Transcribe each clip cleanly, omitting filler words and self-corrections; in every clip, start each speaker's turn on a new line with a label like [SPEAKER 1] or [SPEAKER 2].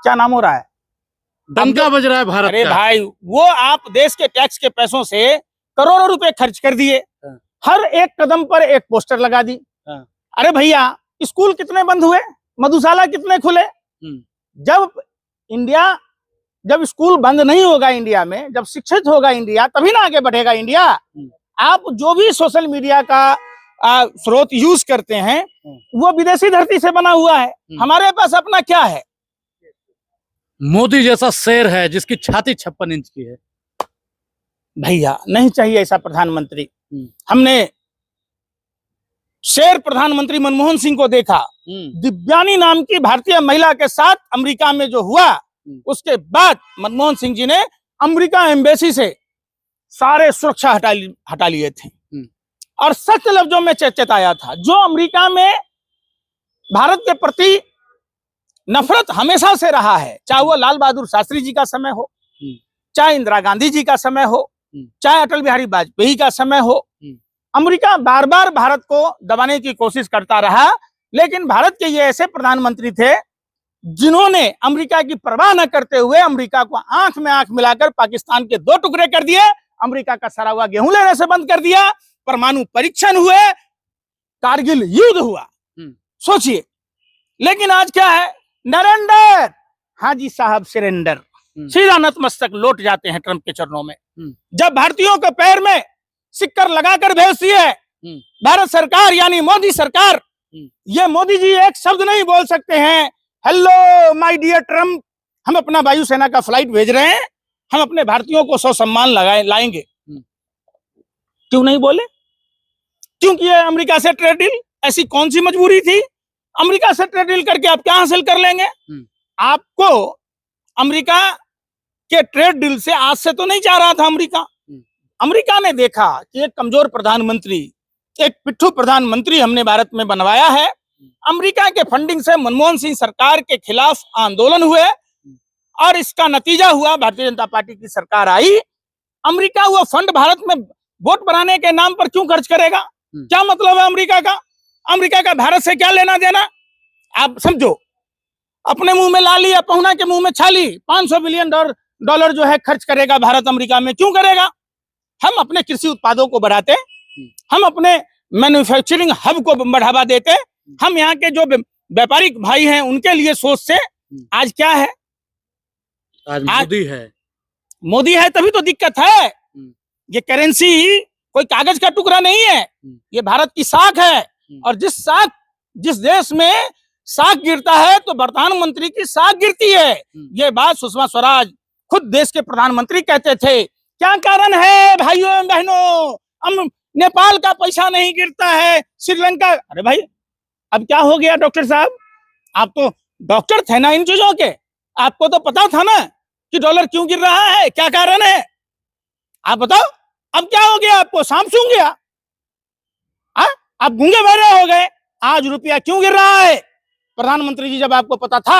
[SPEAKER 1] क्या नाम हो रहा है,
[SPEAKER 2] डंका बज रहा है भारत
[SPEAKER 1] अरे
[SPEAKER 2] का।
[SPEAKER 1] भाई वो आप देश के टैक्स के पैसों से करोड़ों रुपए खर्च कर दिए, हर एक कदम पर एक पोस्टर लगा दी। अरे भैया स्कूल कितने बंद हुए, मधुशाला कितने खुले? जब स्कूल बंद नहीं होगा इंडिया में, जब शिक्षित होगा इंडिया, तभी ना आगे बढ़ेगा इंडिया। आप जो भी सोशल मीडिया का स्रोत यूज करते हैं वो विदेशी धरती से बना हुआ है, हमारे पास अपना क्या है?
[SPEAKER 2] मोदी जैसा शेर है जिसकी छाती 56 इंच की है।
[SPEAKER 1] भैया नहीं चाहिए ऐसा प्रधानमंत्री। हमने शेर प्रधानमंत्री मनमोहन सिंह को देखा, दिव्यानी नाम की भारतीय महिला के साथ अमेरिका में जो हुआ, उसके बाद मनमोहन सिंह जी ने अमेरिका एम्बेसी से सारे सुरक्षा हटा लिए थे और सख्त लफ्जों में चेताया था। जो अमेरिका में भारत के प्रति नफरत हमेशा से रहा है, चाहे वो लाल बहादुर शास्त्री जी का समय हो, चाहे इंदिरा गांधी जी का समय हो, चाहे अटल बिहारी वाजपेयी का समय हो, अमेरिका बार बार भारत को दबाने की कोशिश करता रहा। लेकिन भारत के ये ऐसे प्रधानमंत्री थे जिन्होंने अमेरिका की परवाह न करते हुए अमेरिका को आंख में आंख मिलाकर पाकिस्तान के 2 टुकड़े कर दिए, अमेरिका का सड़ा हुआ गेहूं लेने से बंद कर दिया, परमाणु परीक्षण हुए, कारगिल युद्ध हुआ। सोचिए, लेकिन आज क्या है? नरेंद्र, हाँ जी साहब सरेंडर, सीधा नतमस्तक लौट जाते हैं ट्रंप के चरणों में। जब भारतीयों के पैर में सिक्कर लगाकर भेजती है भारत सरकार यानी मोदी सरकार, ये मोदी जी एक शब्द नहीं बोल सकते हैं, हेलो माय डियर ट्रम्प, हम अपना वायुसेना का फ्लाइट भेज रहे हैं, हम अपने भारतीयों को सम्मान लाएंगे। क्यों नहीं बोले? क्योंकि ये अमेरिका से ट्रेड डील, ऐसी कौन सी मजबूरी थी? अमेरिका से ट्रेड डील करके आप क्या हासिल कर लेंगे? आपको अमेरिका के ट्रेड डील से आज से तो नहीं चाह रहा था अमेरिका। अमेरिका ने देखा कि एक कमजोर प्रधानमंत्री, एक पिट्ठू प्रधानमंत्री हमने भारत में बनवाया है। अमेरिका के फंडिंग से मनमोहन सिंह सरकार के खिलाफ आंदोलन हुए और इसका नतीजा हुआ भारतीय जनता पार्टी की सरकार आई। अमेरिका वो फंड भारत में वोट बनाने के नाम पर क्यों खर्च करेगा? क्या मतलब है अमेरिका का? अमेरिका का भारत से क्या लेना देना? आप समझो, अपने मुंह में लाली या पहुना के मुंह में छाली, 500 बिलियन डॉलर जो है खर्च करेगा भारत अमेरिका में, क्यों करेगा? हम अपने कृषि उत्पादों को बढ़ाते, हम अपने मैन्युफैक्चरिंग हब को बढ़ावा देते, हम यहाँ के जो व्यापारिक भाई हैं उनके लिए सोचते। आज क्या है?
[SPEAKER 2] आज मोदी है।
[SPEAKER 1] मोदी है तभी तो दिक्कत है। ये करेंसी कोई कागज का टुकड़ा नहीं है, ये भारत की साख है। और जिस देश में साख गिरता है तो प्रधानमंत्री की साख गिरती है। ये बात सुषमा स्वराज खुद देश के प्रधानमंत्री कहते थे। क्या कारण है भाइयों एवं बहनों? हम नेपाल का पैसा नहीं गिरता है, श्रीलंका। अरे भाई अब क्या हो गया डॉक्टर साहब? आप तो डॉक्टर थे ना इन चीजों के, आपको तो पता था ना कि डॉलर क्यों गिर रहा है, क्या कारण है? आप बताओ, अब क्या हो गया आपको? सांप सूंघ गया? आप गूंगे बहरे हो गए? आज रुपया क्यों गिर रहा है? प्रधानमंत्री जी, जब आपको पता था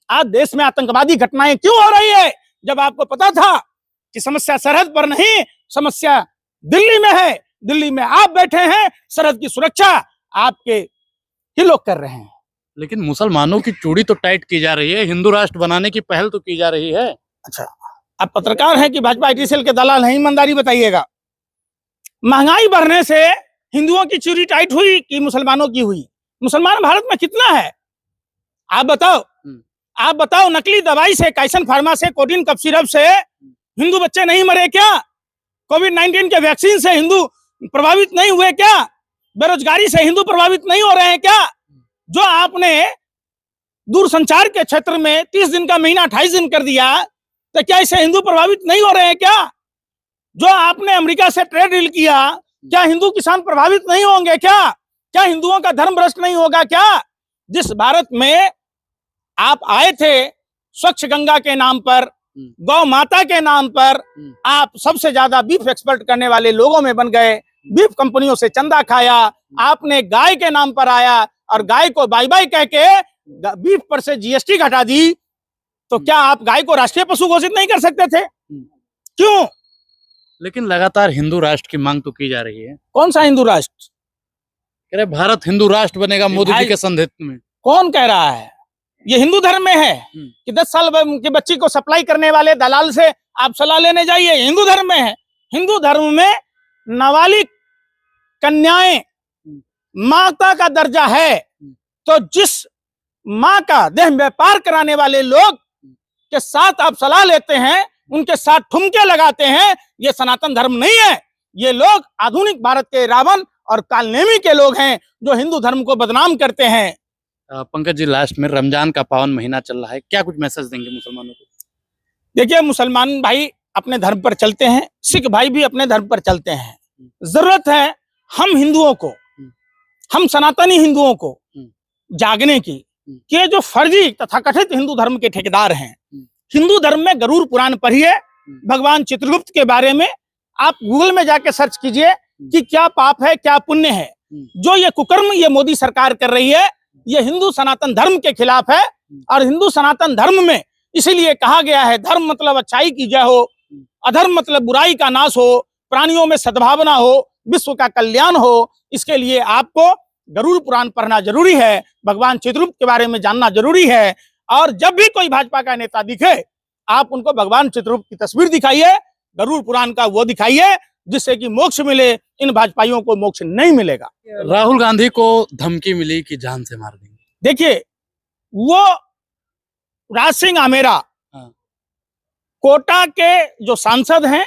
[SPEAKER 1] आज देश में आतंकवादी घटनाएं क्यों हो रही है, जब आपको पता था कि समस्या सरहद पर नहीं, समस्या दिल्ली में है, दिल्ली में आप बैठे हैं, सरहद की सुरक्षा आपके ही लोग कर रहे हैं।
[SPEAKER 2] लेकिन मुसलमानों की चूड़ी तो टाइट की जा रही है, हिंदू राष्ट्र बनाने की पहल तो की जा रही है।
[SPEAKER 1] अच्छा, आप पत्रकार हैं कि भाजपा IT सेल के दलाल हैं? ईमानदारी बताइएगा, महंगाई बढ़ने से हिंदुओं की चूड़ी टाइट हुई कि मुसलमानों की हुई? मुसलमान भारत में कितना है आप बताओ? आप बताओ, नकली दवाई से, काइसन फार्मा से, कोडिन कफ सिरप से हिंदू बच्चे नहीं मरे क्या? कोविड-19 के वैक्सीन से हिंदू प्रभावित नहीं हुए क्या? बेरोजगारी से हिंदू प्रभावित नहीं हो रहे हैं क्या? जो आपने दूरसंचार के क्षेत्र में 30 दिन का महीना 28 दिन कर दिया, तो क्या इससे हिंदू प्रभावित नहीं हो रहे हैं क्या? जो आपने अमेरिका से ट्रेड डील किया, क्या हिंदू किसान प्रभावित नहीं होंगे क्या? क्या हिंदुओं का धर्म भ्रष्ट नहीं होगा क्या? जिस भारत में आप आए थे स्वच्छ गंगा के नाम पर, गौ माता के नाम पर, आप सबसे ज्यादा बीफ एक्सपोर्ट करने वाले लोगों में बन गए, बीफ कंपनियों से चंदा खाया, आपने गाय के नाम पर आया और गाय को बाय बाय कह के बीफ पर से GST घटा दी। तो क्या आप गाय को राष्ट्रीय पशु घोषित नहीं कर सकते थे? क्यों?
[SPEAKER 2] लेकिन लगातार हिंदू राष्ट्र की मांग तो की जा रही है।
[SPEAKER 1] कौन सा हिंदू राष्ट्र?
[SPEAKER 2] कह रहे भारत हिंदू राष्ट्र बनेगा मोदी जी के संदेश में।
[SPEAKER 1] कौन कह रहा है? ये हिंदू धर्म में है कि 10 साल के बच्ची को सप्लाई करने वाले दलाल से आप सलाह लेने जाइए, हिंदू धर्म में है। हिंदू धर्म में नाबालिग कन्याएं माता का दर्जा है, तो जिस माँ का देह व्यापार कराने वाले लोग के साथ आप सलाह लेते हैं, उनके साथ ठुमके लगाते हैं, ये सनातन धर्म नहीं है। ये लोग आधुनिक भारत के रावण और कालनेमी के लोग हैं जो हिंदू धर्म को बदनाम करते हैं।
[SPEAKER 2] पंकज जी, लास्ट में रमजान का पावन महीना चल रहा है, क्या कुछ मैसेज देंगे मुसलमानों को?
[SPEAKER 1] देखिए, मुसलमान भाई अपने धर्म पर चलते हैं, सिख भाई भी अपने धर्म पर चलते हैं। जरूरत है हम हिंदुओं को, हम सनातनी हिंदुओं को जागने की कि ये जो फर्जी तथाकथित हिंदू धर्म के ठेकेदार हैं, हिंदू धर्म में गरुड़ पुराण पढ़िए, भगवान चित्रगुप्त के बारे में आप गूगल में जाके सर्च कीजिए कि क्या पाप है क्या पुण्य है। जो ये कुकर्म ये मोदी सरकार कर रही है, ये हिंदू सनातन धर्म के खिलाफ है। और हिंदू सनातन धर्म में इसीलिए कहा गया है, धर्म मतलब अच्छाई की जय हो, अधर्म मतलब बुराई का नाश हो, प्राणियों में सद्भावना हो, विश्व का कल्याण हो। इसके लिए आपको गरुड़ पुराण पढ़ना जरूरी है, भगवान चित्रगुप्त के बारे में जानना जरूरी है। और जब भी कोई भाजपा का नेता दिखे, आप उनको भगवान चित्रगुप्त की तस्वीर दिखाइए, गरुड़ पुराण का वो दिखाइए, जिससे कि मोक्ष मिले। इन भाजपाइयों को मोक्ष नहीं मिलेगा।
[SPEAKER 2] राहुल गांधी को धमकी मिली कि जान से मार देंगे।
[SPEAKER 1] देखिए, वो राज सिंह आमेरा कोटा के जो सांसद हैं,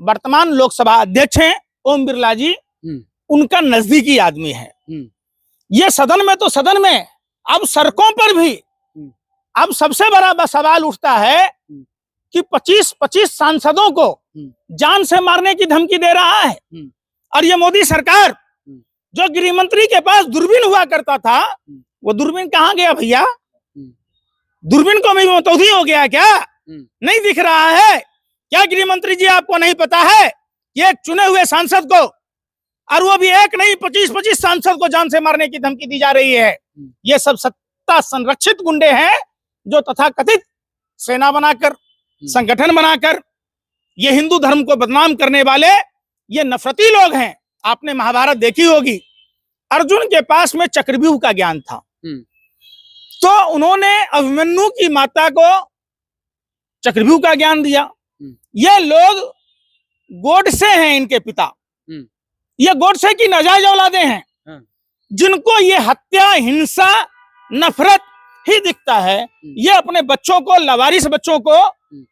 [SPEAKER 1] वर्तमान लोकसभा अध्यक्ष हैं ओम बिरला जी, उनका नजदीकी आदमी है। ये सदन में तो सदन में, अब सड़कों पर भी अब सबसे बड़ा सवाल उठता है कि 25 सांसदों को जान से मारने की धमकी दे रहा है। और ये मोदी सरकार, जो गृह मंत्री के पास दूरबीन हुआ करता था, वो दूरबीन कहाँ गया भैया? दूरबीन को भी मतौदी हो गया क्या? नहीं दिख रहा है क्या? गृह मंत्री जी, आपको नहीं पता है कि एक चुने हुए सांसद को, और वो भी एक नहीं 25 सांसद को जान से मारने की धमकी दी जा रही है। ये सब सत्ता संरक्षित गुंडे हैं जो तथाकथित सेना बनाकर, संगठन बनाकर ये हिंदू धर्म को बदनाम करने वाले ये नफरती लोग हैं। आपने महाभारत देखी होगी, अर्जुन के पास में चक्रव्यूह का ज्ञान था, तो उन्होंने अभिमन्यु की माता को चक्रव्यूह का ज्ञान दिया। ये लोग गोडसे हैं, इनके पिता, ये गोडसे की नाजायज औलादे हैं, जिनको ये हत्या, हिंसा, नफरत ही दिखता है। ये अपने बच्चों को, लावारिस बच्चों को,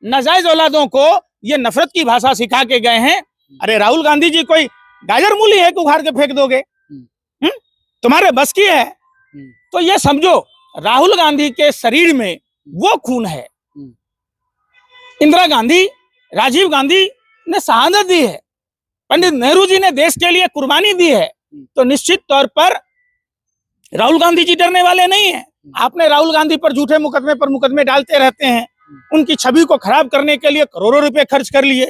[SPEAKER 1] नाजायज औलादों को ये नफरत की भाषा सिखा के गए हैं। अरे राहुल गांधी जी, कोई गाजर मूली है कि उखाड़ के फेंक दोगे? तुम्हारे बस की है? तो ये समझो, राहुल गांधी के शरीर में वो खून है। इंदिरा गांधी, राजीव गांधी ने शहादत दी है, पंडित नेहरू जी ने देश के लिए कुर्बानी दी है, तो निश्चित तौर पर राहुल गांधी जी डरने वाले नहीं हैं। आपने राहुल गांधी पर झूठे मुकदमे पर मुकदमे डालते रहते हैं, उनकी छवि को खराब करने के लिए करोड़ों रुपए खर्च कर लिए।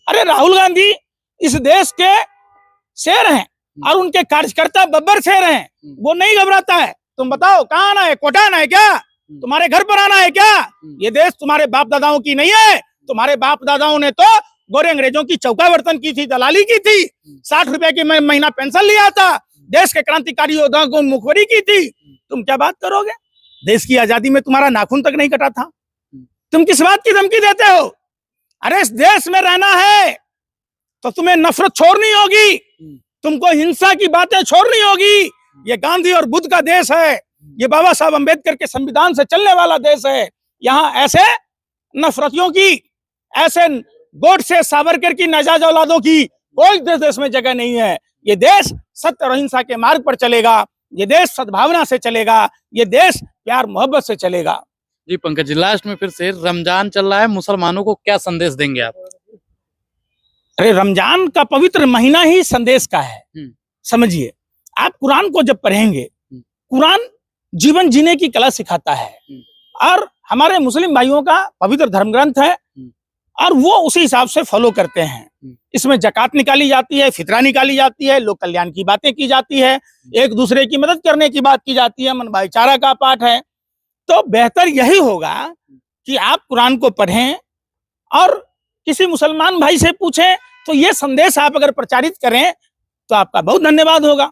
[SPEAKER 1] अरे राहुल गांधी इस देश के शेर हैं और उनके कार्यकर्ता बब्बर शेर हैं, वो नहीं घबराता है। तुम बताओ, कहाँ आना है? कोटा आना है क्या? तुम्हारे घर पर आना है क्या? ये देश तुम्हारे बाप दादाओं की नहीं है। तुम्हारे बाप दादाओं ने तो गोरे अंग्रेजों की चौका बर्तन की थी, दलाली की थी, 60 रुपए की महीना पेंशन लिया था, देश के क्रांतिकारी योद्धाओं को मुखबरी की थी। तुम क्या बात करोगे? देश की आजादी में तुम्हारा नाखून तक नहीं कटा था। तुम किस बात की धमकी देते हो? अरे इस देश में रहना है तो तुम्हें नफरत छोड़नी होगी, तुमको हिंसा की बातें छोड़नी होगी। ये गांधी और बुद्ध का देश है, ये बाबा साहब अंबेडकर के संविधान से चलने वाला देश है। यहाँ ऐसे नफरतियों की, ऐसे गोडसे, सावरकर की नाजायज औलादों की कोई देश में जगह नहीं है। ये देश सत्य और अहिंसा के मार्ग पर चलेगा, ये देश सद्भावना से चलेगा, ये देश प्यार मोहब्बत से चलेगा।
[SPEAKER 2] जी पंकज जी, लास्ट में फिर से रमजान चल रहा है, मुसलमानों को क्या संदेश देंगे आप?
[SPEAKER 1] अरे रमजान का पवित्र महीना ही संदेश का है। समझिए, आप कुरान को जब पढ़ेंगे, कुरान जीवन जीने की कला सिखाता है और हमारे मुस्लिम भाइयों का पवित्र धर्म ग्रंथ है और वो उसी हिसाब से फॉलो करते हैं। इसमें जकात निकाली जाती है, फितरा निकाली जाती है, लोक कल्याण की बातें की जाती है, एक दूसरे की मदद करने की बात की जाती है, मन भाईचारा का पाठ है। तो बेहतर यही होगा कि आप कुरान को पढ़ें और किसी मुसलमान भाई से पूछें, तो ये संदेश आप अगर प्रचारित करें तो आपका बहुत धन्यवाद होगा।